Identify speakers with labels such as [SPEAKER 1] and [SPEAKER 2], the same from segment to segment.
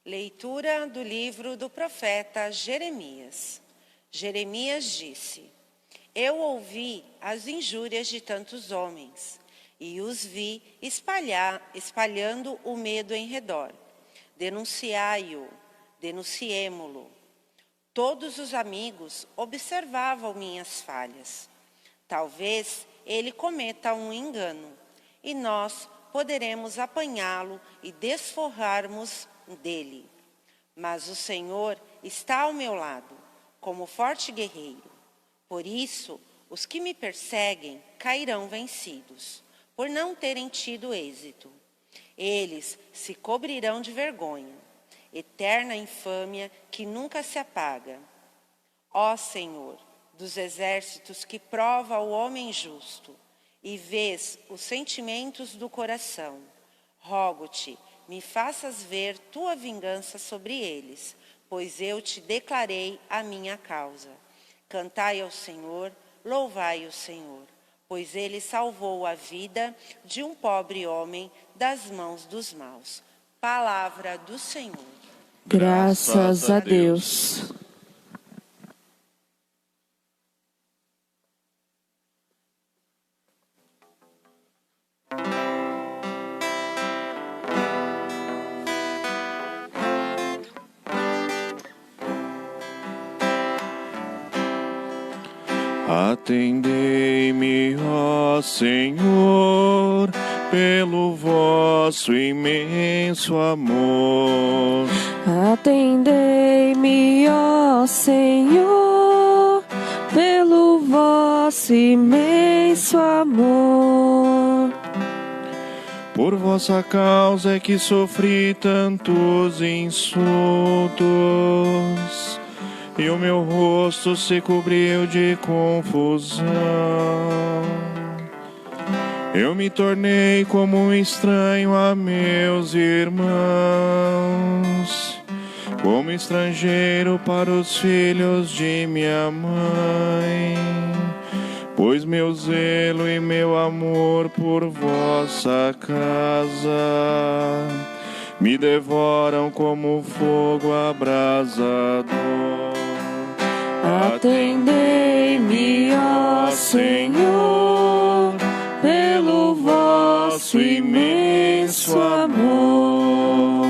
[SPEAKER 1] Leitura do livro do profeta Jeremias. Jeremias disse: Eu ouvi as injúrias de tantos homens, e os vi espalhando o medo em redor. Denunciai-o, denunciemo-lo. Todos os amigos observavam minhas falhas. Talvez ele cometa um engano, e nós poderemos apanhá-lo e desforrarmos dele. Mas o Senhor está ao meu lado, como forte guerreiro. Por isso, os que me perseguem cairão vencidos, por não terem tido êxito. Eles se cobrirão de vergonha, eterna infâmia que nunca se apaga. Ó Senhor, dos exércitos que prova o homem justo, e vês os sentimentos do coração, rogo-te, me faças ver tua vingança sobre eles, pois eu te declarei a minha causa. Cantai ao Senhor, louvai o Senhor, pois ele salvou a vida de um pobre homem das mãos dos maus. Palavra do Senhor.
[SPEAKER 2] Graças a Deus.
[SPEAKER 3] Atendei-me, ó Senhor, pelo vosso imenso amor.
[SPEAKER 2] Atendei-me, ó Senhor, pelo vosso imenso amor.
[SPEAKER 3] Por vossa causa é que sofri tantos insultos, e o meu rosto se cobriu de confusão. Eu me tornei como um estranho a meus irmãos, como estrangeiro para os filhos de minha mãe. Pois meu zelo e meu amor por vossa casa me devoram como fogo abrasador.
[SPEAKER 2] Atendei-me, ó Senhor, pelo vosso imenso amor.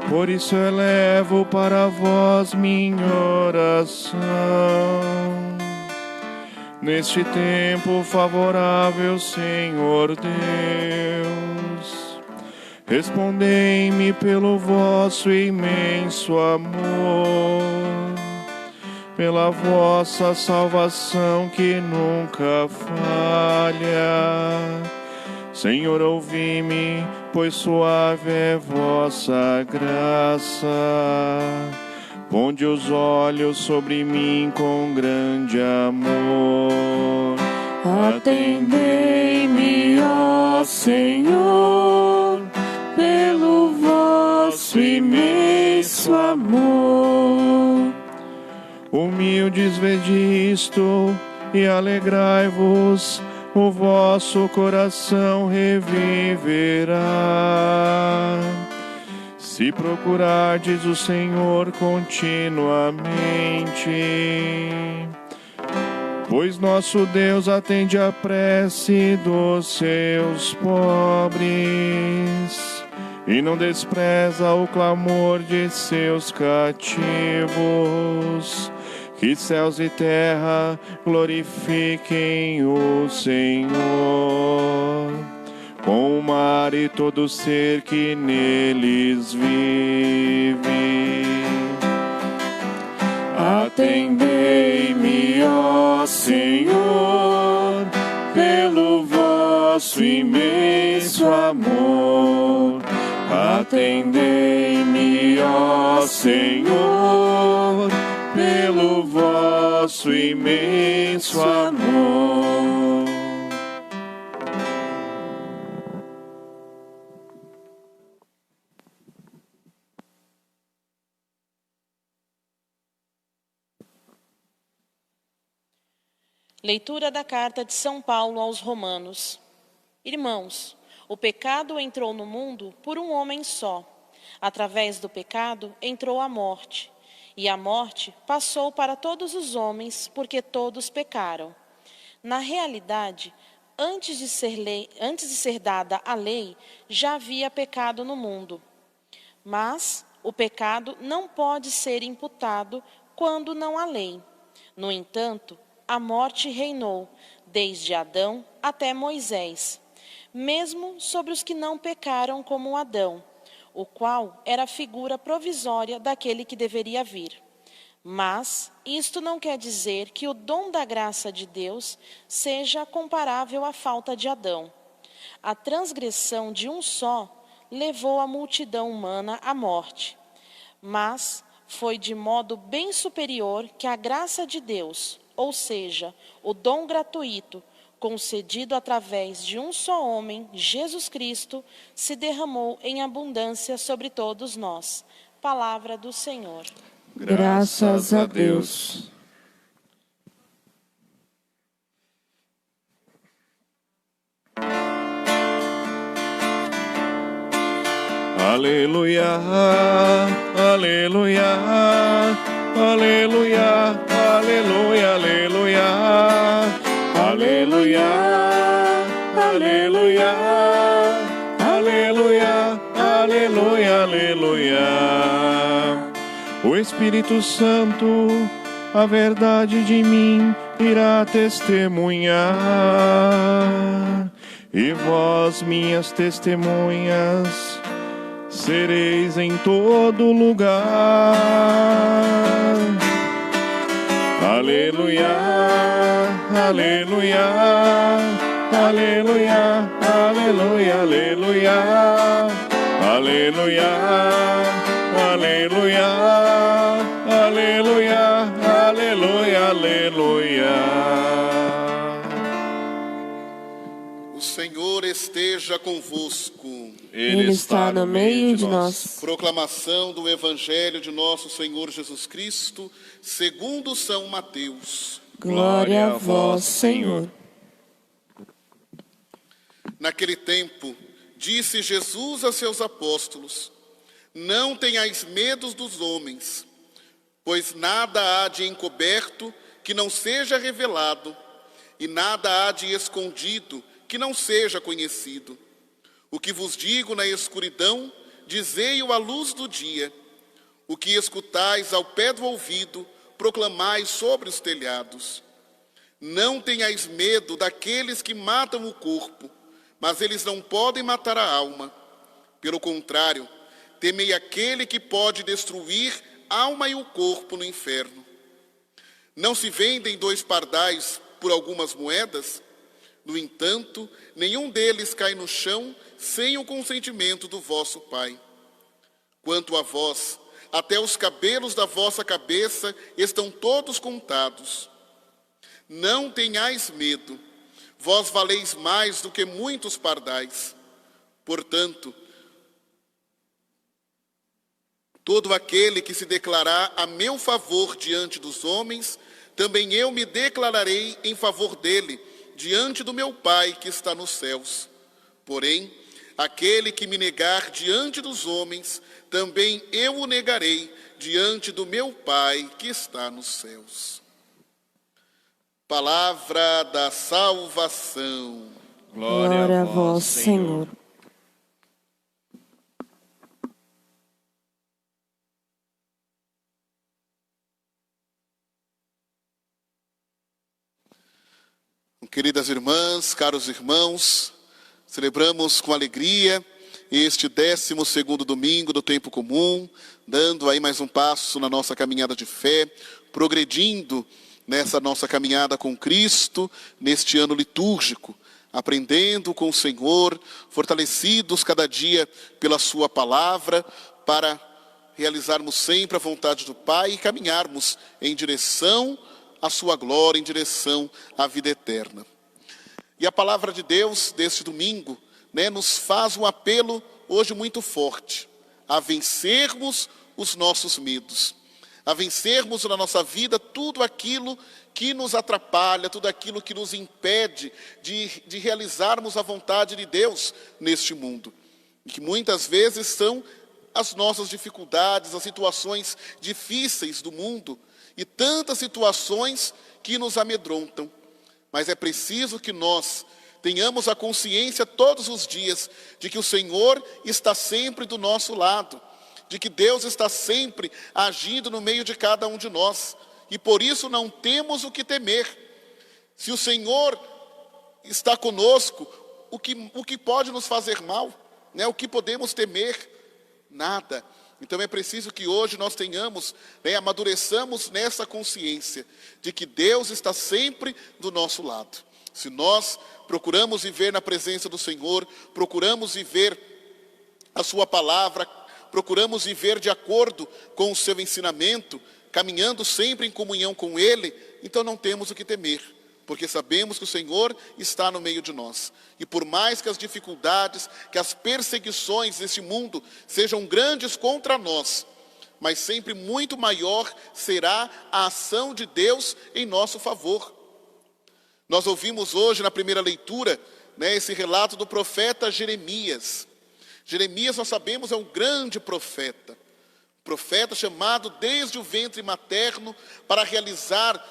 [SPEAKER 3] Por isso elevo para vós minha oração. Neste tempo favorável, Senhor Deus, respondei-me pelo vosso imenso amor, pela vossa salvação que nunca falha. Senhor, ouvi-me, pois suave é vossa graça. Ponde os olhos sobre mim com grande amor.
[SPEAKER 2] Atendei-me, ó Senhor, pelo vosso imenso amor.
[SPEAKER 3] Humildes vede isto e alegrai-vos, o vosso coração reviverá. Se procurardes o Senhor continuamente, pois nosso Deus atende a prece dos seus pobres e não despreza o clamor de seus cativos. Que céus e terra glorifiquem o Senhor, com o mar e todo ser que neles vive.
[SPEAKER 2] Atendei-me, ó Senhor, pelo vosso imenso amor. Atendei-me, ó Senhor, pelo vosso imenso amor.
[SPEAKER 4] Leitura da carta de São Paulo aos Romanos. Irmãos, o pecado entrou no mundo por um homem só, Através do pecado entrou a morte, e a morte passou para todos os homens, porque todos pecaram. Na realidade, antes de ser dada a lei, já havia pecado no mundo. Mas o pecado não pode ser imputado quando não há lei. No entanto, a morte reinou, desde Adão até Moisés, mesmo sobre os que não pecaram como Adão, o qual era a figura provisória daquele que deveria vir. Mas isto não quer dizer que o dom da graça de Deus seja comparável à falta de Adão. A transgressão de um só levou a multidão humana à morte, mas foi de modo bem superior que a graça de Deus, ou seja, o dom gratuito, concedido através de um só homem, Jesus Cristo, se derramou em abundância sobre todos nós. Palavra do Senhor.
[SPEAKER 2] Graças a Deus. Aleluia, aleluia, aleluia, aleluia, aleluia, aleluia, aleluia, aleluia, aleluia, aleluia. O Espírito Santo, a verdade de mim irá testemunhar, e vós, minhas testemunhas, sereis em todo lugar. Aleluia, aleluia, aleluia, aleluia, aleluia, aleluia, aleluia, aleluia, aleluia, aleluia.
[SPEAKER 5] O Senhor esteja convosco.
[SPEAKER 2] Ele está no meio de nós.
[SPEAKER 5] Proclamação do Evangelho de nosso Senhor Jesus Cristo, segundo São Mateus.
[SPEAKER 2] Glória a vós, Senhor.
[SPEAKER 5] Naquele tempo, disse Jesus a seus apóstolos: não tenhais medo dos homens, pois nada há de encoberto que não seja revelado, e nada há de escondido que não seja conhecido. O que vos digo na escuridão, dizei-o à luz do dia. O que escutais ao pé do ouvido, proclamai sobre os telhados. Não tenhais medo daqueles que matam o corpo, mas eles não podem matar a alma. Pelo contrário, temei aquele que pode destruir alma e o corpo no inferno. Não se vendem 2 pardais por algumas moedas? No entanto, nenhum deles cai no chão sem o consentimento do vosso Pai. Quanto a vós, até os cabelos da vossa cabeça estão todos contados. Não tenhais medo, vós valeis mais do que muitos pardais. Portanto, todo aquele que se declarar a meu favor diante dos homens, também eu me declararei em favor dele, diante do meu Pai que está nos céus. Porém, aquele que me negar diante dos homens, também eu o negarei diante do meu Pai que está nos céus. Palavra da salvação.
[SPEAKER 2] Glória a vós, Senhor.
[SPEAKER 5] Queridas irmãs, caros irmãos, celebramos com alegria este 12º domingo do tempo comum, dando aí mais um passo na nossa caminhada de fé, progredindo nessa nossa caminhada com Cristo, neste ano litúrgico, aprendendo com o Senhor, fortalecidos cada dia pela sua palavra, para realizarmos sempre a vontade do Pai e caminharmos em direção à sua glória, em direção à vida eterna. E a palavra de Deus deste domingo, nos faz um apelo hoje muito forte, a vencermos os nossos medos, a vencermos na nossa vida tudo aquilo que nos atrapalha, tudo aquilo que nos impede de realizarmos a vontade de Deus neste mundo, e que muitas vezes são as nossas dificuldades, as situações difíceis do mundo e tantas situações que nos amedrontam. Mas é preciso que nós tenhamos a consciência todos os dias de que o Senhor está sempre do nosso lado, de que Deus está sempre agindo no meio de cada um de nós, e por isso não temos o que temer. Se o Senhor está conosco, o que pode nos fazer mal? Né? O que podemos temer? Nada. Então é preciso que hoje nós tenhamos, amadureçamos nessa consciência de que Deus está sempre do nosso lado. Se nós procuramos viver na presença do Senhor, procuramos viver a sua palavra, procuramos viver de acordo com o seu ensinamento, caminhando sempre em comunhão com Ele, então não temos o que temer, porque sabemos que o Senhor está no meio de nós. E por mais que as dificuldades, que as perseguições deste mundo sejam grandes contra nós, mas sempre muito maior será a ação de Deus em nosso favor. Nós ouvimos hoje na primeira leitura, esse relato do profeta Jeremias. Jeremias, nós sabemos, é um grande profeta chamado desde o ventre materno para realizar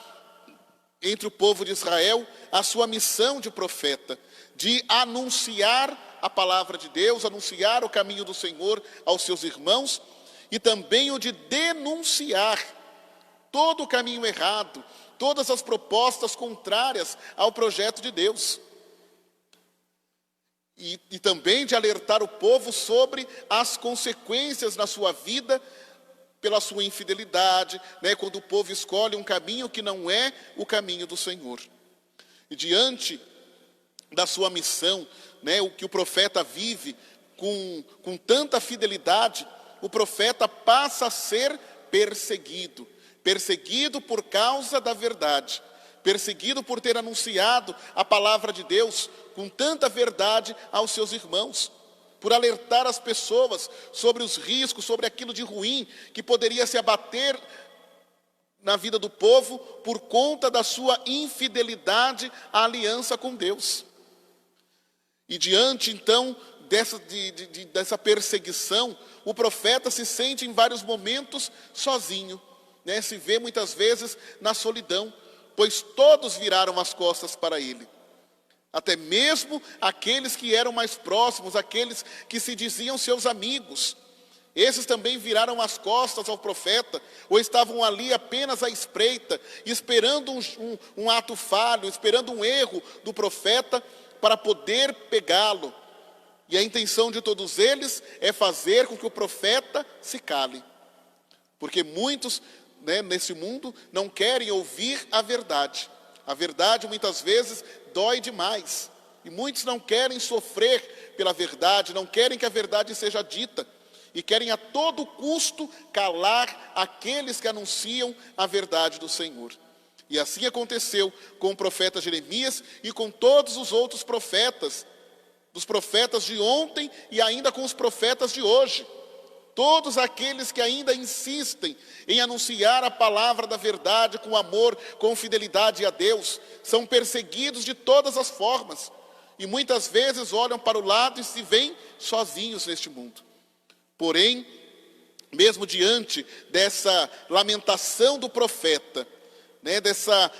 [SPEAKER 5] entre o povo de Israel a sua missão de profeta, de anunciar a palavra de Deus, anunciar o caminho do Senhor aos seus irmãos, e também o de denunciar todo o caminho errado, todas as propostas contrárias ao projeto de Deus. E também de alertar o povo sobre as consequências na sua vida pela sua infidelidade, quando o povo escolhe um caminho que não é o caminho do Senhor. E diante da sua missão, o que o profeta vive com tanta fidelidade, o profeta passa a ser perseguido por causa da verdade, perseguido por ter anunciado a palavra de Deus com tanta verdade aos seus irmãos, por alertar as pessoas sobre os riscos, sobre aquilo de ruim que poderia se abater na vida do povo por conta da sua infidelidade à aliança com Deus. E diante, então, dessa perseguição, o profeta se sente em vários momentos sozinho, se vê muitas vezes na solidão, pois todos viraram as costas para ele. Até mesmo aqueles que eram mais próximos, aqueles que se diziam seus amigos, esses também viraram as costas ao profeta, ou estavam ali apenas à espreita, esperando um ato falho, esperando um erro do profeta para poder pegá-lo. E a intenção de todos eles é fazer com que o profeta se cale. Porque muitos, nesse mundo, não querem ouvir a verdade. A verdade muitas vezes dói demais. E muitos não querem sofrer pela verdade, não querem que a verdade seja dita. E querem a todo custo calar aqueles que anunciam a verdade do Senhor. E assim aconteceu com o profeta Jeremias e com todos os outros profetas, dos profetas de ontem e ainda com os profetas de hoje. Todos aqueles que ainda insistem em anunciar a palavra da verdade com amor, com fidelidade a Deus, são perseguidos de todas as formas. E muitas vezes olham para o lado e se veem sozinhos neste mundo. Porém, mesmo diante dessa lamentação do profeta,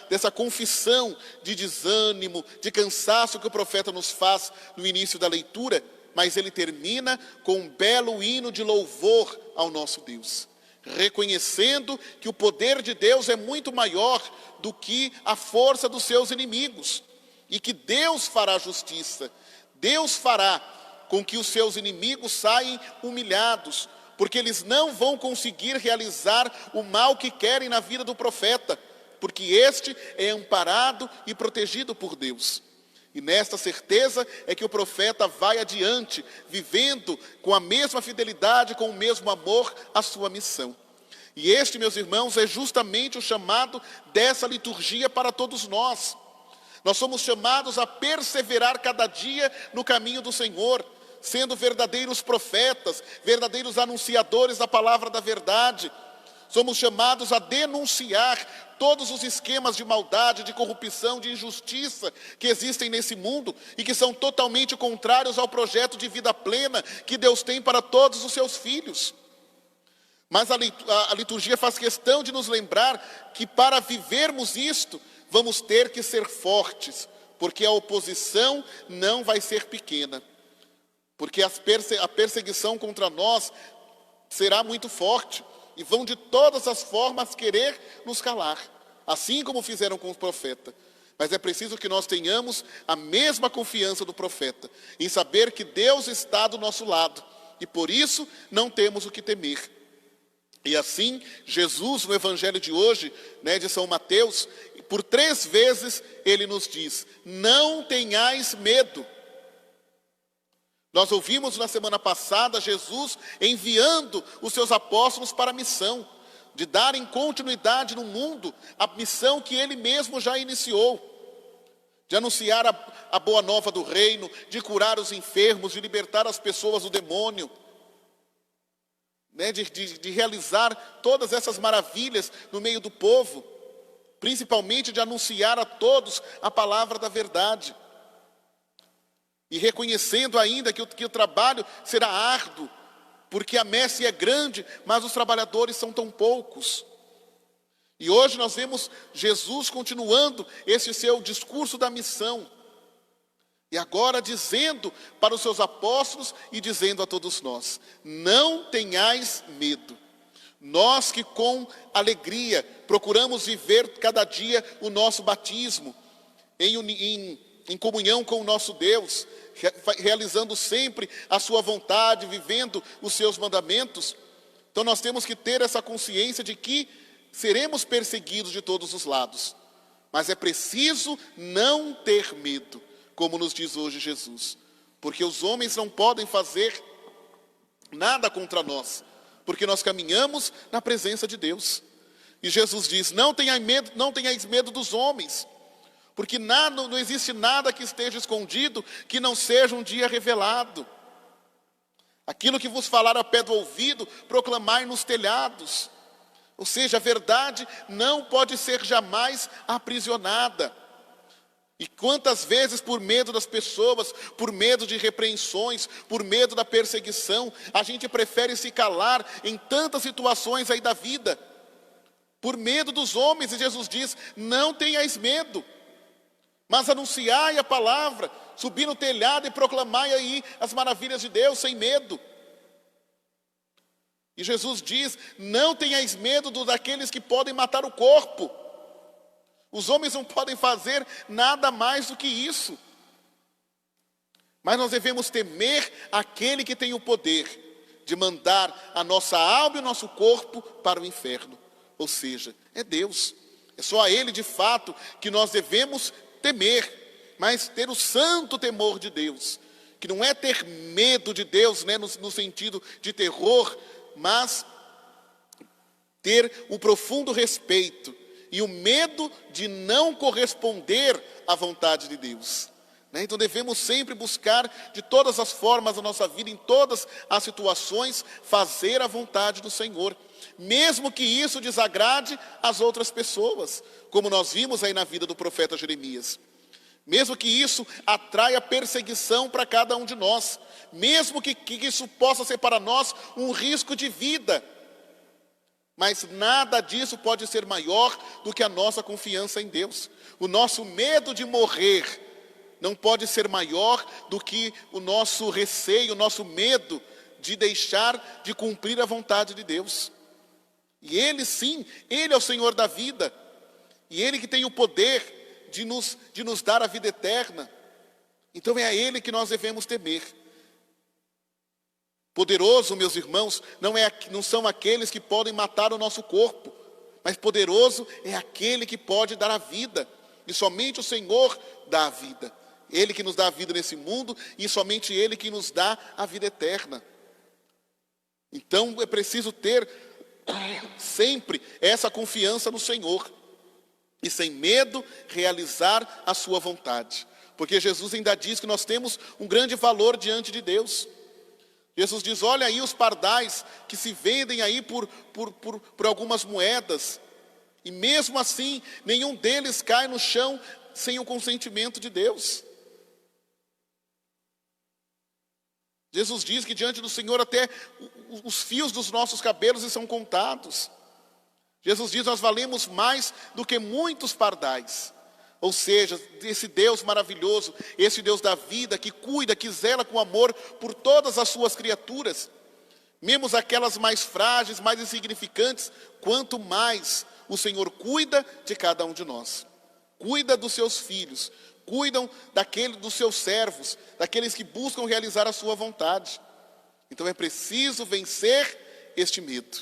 [SPEAKER 5] dessa confissão de desânimo, de cansaço que o profeta nos faz no início da leitura, mas ele termina com um belo hino de louvor ao nosso Deus, reconhecendo que o poder de Deus é muito maior do que a força dos seus inimigos, e que Deus fará justiça, Deus fará com que os seus inimigos saiam humilhados, porque eles não vão conseguir realizar o mal que querem na vida do profeta, porque este é amparado e protegido por Deus. E nesta certeza é que o profeta vai adiante, vivendo com a mesma fidelidade, com o mesmo amor, a sua missão. E este, meus irmãos, é justamente o chamado dessa liturgia para todos nós. Nós somos chamados a perseverar cada dia no caminho do Senhor, sendo verdadeiros profetas, verdadeiros anunciadores da palavra da verdade. Somos chamados a denunciar todos os esquemas de maldade, de corrupção, de injustiça que existem nesse mundo e que são totalmente contrários ao projeto de vida plena que Deus tem para todos os seus filhos. Mas a liturgia faz questão de nos lembrar que para vivermos isto, vamos ter que ser fortes, porque a oposição não vai ser pequena. Porque a perseguição contra nós será muito forte e vão de todas as formas querer nos calar, assim como fizeram com o profeta. Mas é preciso que nós tenhamos a mesma confiança do profeta, em saber que Deus está do nosso lado e por isso não temos o que temer. E assim, Jesus, no evangelho de hoje, de São Mateus, por 3 vezes ele nos diz: não tenhais medo. Nós ouvimos na semana passada Jesus enviando os seus apóstolos para a missão, de darem continuidade no mundo à missão que ele mesmo já iniciou, de anunciar a boa nova do reino, de curar os enfermos, de libertar as pessoas do demônio, de realizar todas essas maravilhas no meio do povo, principalmente de anunciar a todos a palavra da verdade. E reconhecendo ainda que o trabalho será árduo, porque a messe é grande, mas os trabalhadores são tão poucos. E hoje nós vemos Jesus continuando esse seu discurso da missão. E agora dizendo para os seus apóstolos e dizendo a todos nós: não tenhais medo. Nós que com alegria procuramos viver cada dia o nosso batismo, em comunhão com o nosso Deus, realizando sempre a sua vontade, vivendo os seus mandamentos. Então nós temos que ter essa consciência de que seremos perseguidos de todos os lados, mas é preciso não ter medo, como nos diz hoje Jesus, porque os homens não podem fazer nada contra nós, porque nós caminhamos na presença de Deus. E Jesus diz: não tenhais medo dos homens, porque não existe nada que esteja escondido que não seja um dia revelado. Aquilo que vos falar ao pé do ouvido, proclamai nos telhados. Ou seja, a verdade não pode ser jamais aprisionada. E quantas vezes, por medo das pessoas, por medo de repreensões, por medo da perseguição, a gente prefere se calar em tantas situações aí da vida, por medo dos homens. E Jesus diz: não tenhais medo, mas anunciai a palavra, subi no telhado e proclamai aí as maravilhas de Deus sem medo. E Jesus diz: não tenhais medo daqueles que podem matar o corpo. Os homens não podem fazer nada mais do que isso. Mas nós devemos temer aquele que tem o poder de mandar a nossa alma e o nosso corpo para o inferno. Ou seja, é Deus. É só a Ele de fato que nós devemos temer, mas ter o santo temor de Deus, que não é ter medo de Deus, no sentido de terror, mas ter um profundo respeito e o medo de não corresponder à vontade de Deus. Então devemos sempre buscar de todas as formas da nossa vida, em todas as situações, fazer a vontade do Senhor, mesmo que isso desagrade as outras pessoas, como nós vimos aí na vida do profeta Jeremias. Mesmo que isso atraia perseguição para cada um de nós, mesmo que isso possa ser para nós um risco de vida, mas nada disso pode ser maior do que a nossa confiança em Deus. O nosso medo de morrer não pode ser maior do que o nosso receio, o nosso medo de deixar de cumprir a vontade de Deus. E Ele sim, Ele é o Senhor da vida, e Ele que tem o poder de nos dar a vida eterna. Então é a Ele que nós devemos temer. Poderoso, meus irmãos, não são aqueles que podem matar o nosso corpo, mas poderoso é aquele que pode dar a vida, e somente o Senhor dá a vida. Ele que nos dá a vida nesse mundo, e somente Ele que nos dá a vida eterna. Então é preciso ter sempre essa confiança no Senhor, e sem medo realizar a sua vontade, porque Jesus ainda diz que nós temos um grande valor diante de Deus. Jesus diz, olha aí os pardais que se vendem aí por algumas moedas. E mesmo assim, nenhum deles cai no chão sem o consentimento de Deus. Jesus diz que diante do Senhor até os fios dos nossos cabelos são contados. Jesus diz, nós valemos mais do que muitos pardais. Ou seja, esse Deus maravilhoso, esse Deus da vida, que cuida, que zela com amor por todas as suas criaturas, mesmo aquelas mais frágeis, mais insignificantes, quanto mais o Senhor cuida de cada um de nós. Cuida dos seus filhos, cuidam dos seus servos, daqueles que buscam realizar a sua vontade. Então é preciso vencer este medo,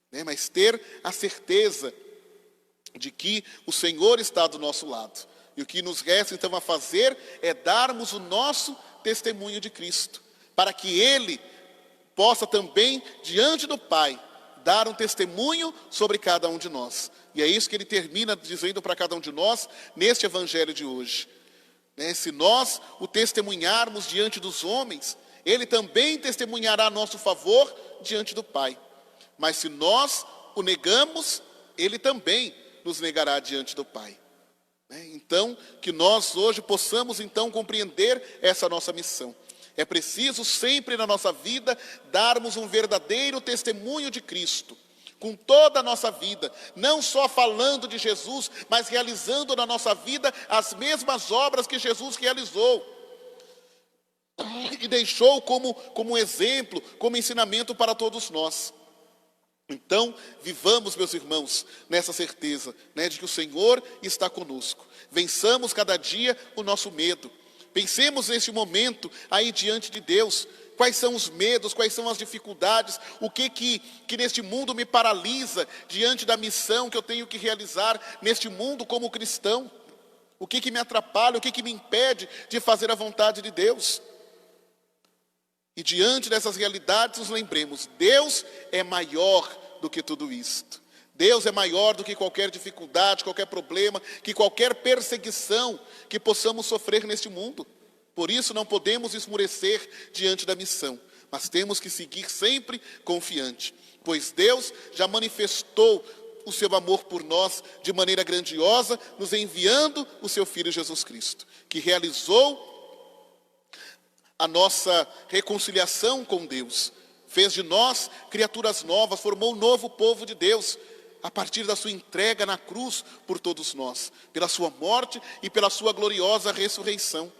[SPEAKER 5] né? Mas ter a certeza de que o Senhor está do nosso lado. E o que nos resta então a fazer é darmos o nosso testemunho de Cristo, para que Ele possa também, diante do Pai, dar um testemunho sobre cada um de nós. E é isso que ele termina dizendo para cada um de nós neste evangelho de hoje. Né? Se nós o testemunharmos diante dos homens, ele também testemunhará a nosso favor diante do Pai. Mas se nós o negamos, ele também nos negará diante do Pai. Então, que nós hoje possamos então compreender essa nossa missão. É preciso sempre na nossa vida darmos um verdadeiro testemunho de Cristo, com toda a nossa vida, não só falando de Jesus, mas realizando na nossa vida as mesmas obras que Jesus realizou e deixou como exemplo, como ensinamento para todos nós. Então, vivamos, meus irmãos, nessa certeza, né, de que o Senhor está conosco. Vençamos cada dia o nosso medo. Pensemos neste momento aí diante de Deus. Quais são os medos, quais são as dificuldades, o que neste mundo me paralisa diante da missão que eu tenho que realizar neste mundo como cristão? O que me atrapalha, o que me impede de fazer a vontade de Deus? E diante dessas realidades nos lembremos, Deus é maior do que tudo isto. Deus é maior do que qualquer dificuldade, qualquer problema, que qualquer perseguição que possamos sofrer neste mundo. Por isso não podemos esmorecer diante da missão, mas temos que seguir sempre confiante, pois Deus já manifestou o seu amor por nós de maneira grandiosa, nos enviando o seu Filho Jesus Cristo, que realizou a nossa reconciliação com Deus, fez de nós criaturas novas, formou um novo povo de Deus, a partir da sua entrega na cruz por todos nós, pela sua morte e pela sua gloriosa ressurreição.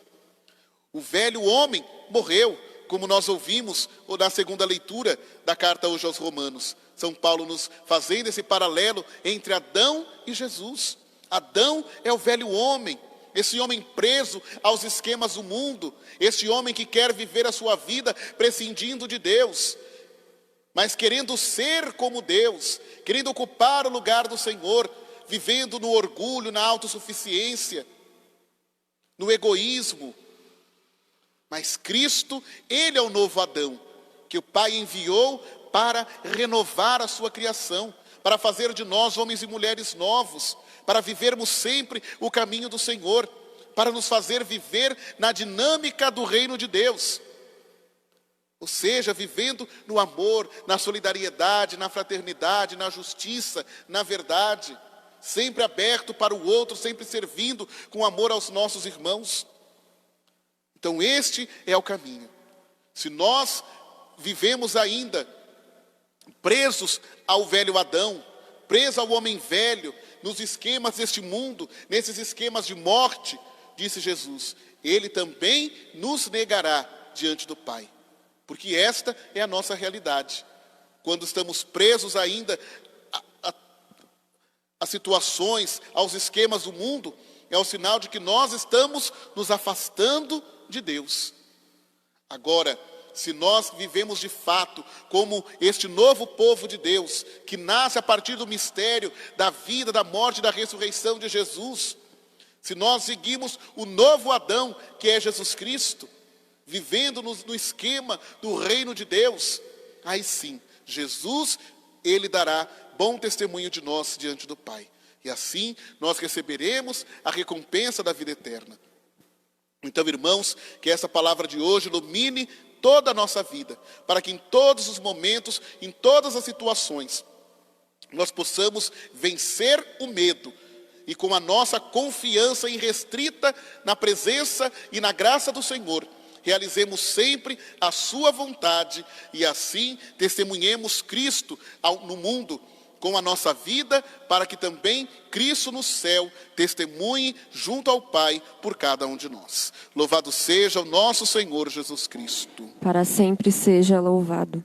[SPEAKER 5] O velho homem morreu, como nós ouvimos na segunda leitura da carta hoje aos Romanos. São Paulo nos fazendo esse paralelo entre Adão e Jesus. Adão é o velho homem, esse homem preso aos esquemas do mundo, esse homem que quer viver a sua vida prescindindo de Deus, mas querendo ser como Deus, querendo ocupar o lugar do Senhor, vivendo no orgulho, na autossuficiência, no egoísmo. Mas Cristo, Ele é o novo Adão, que o Pai enviou para renovar a sua criação, para fazer de nós homens e mulheres novos, para vivermos sempre o caminho do Senhor, para nos fazer viver na dinâmica do reino de Deus. Ou seja, vivendo no amor, na solidariedade, na fraternidade, na justiça, na verdade, sempre aberto para o outro, sempre servindo com amor aos nossos irmãos. Então este é o caminho. Se nós vivemos ainda presos ao velho Adão, presos ao homem velho, nos esquemas deste mundo, nesses esquemas de morte, disse Jesus, Ele também nos negará diante do Pai. Porque esta é a nossa realidade. Quando estamos presos ainda a situações, aos esquemas do mundo, é o sinal de que nós estamos nos afastando de Deus. Agora, se nós vivemos de fato como este novo povo de Deus, que nasce a partir do mistério da vida, da morte e da ressurreição de Jesus, se nós seguimos o novo Adão, que é Jesus Cristo, vivendo no esquema do reino de Deus, aí sim, Jesus, Ele dará bom testemunho de nós diante do Pai. E assim nós receberemos a recompensa da vida eterna. Então, irmãos, que essa palavra de hoje ilumine toda a nossa vida, para que em todos os momentos, em todas as situações, nós possamos vencer o medo e com a nossa confiança irrestrita na presença e na graça do Senhor, realizemos sempre a sua vontade e assim testemunhemos Cristo no mundo com a nossa vida, para que também Cristo no céu testemunhe junto ao Pai por cada um de nós. Louvado seja o nosso Senhor Jesus Cristo.
[SPEAKER 2] Para sempre seja louvado.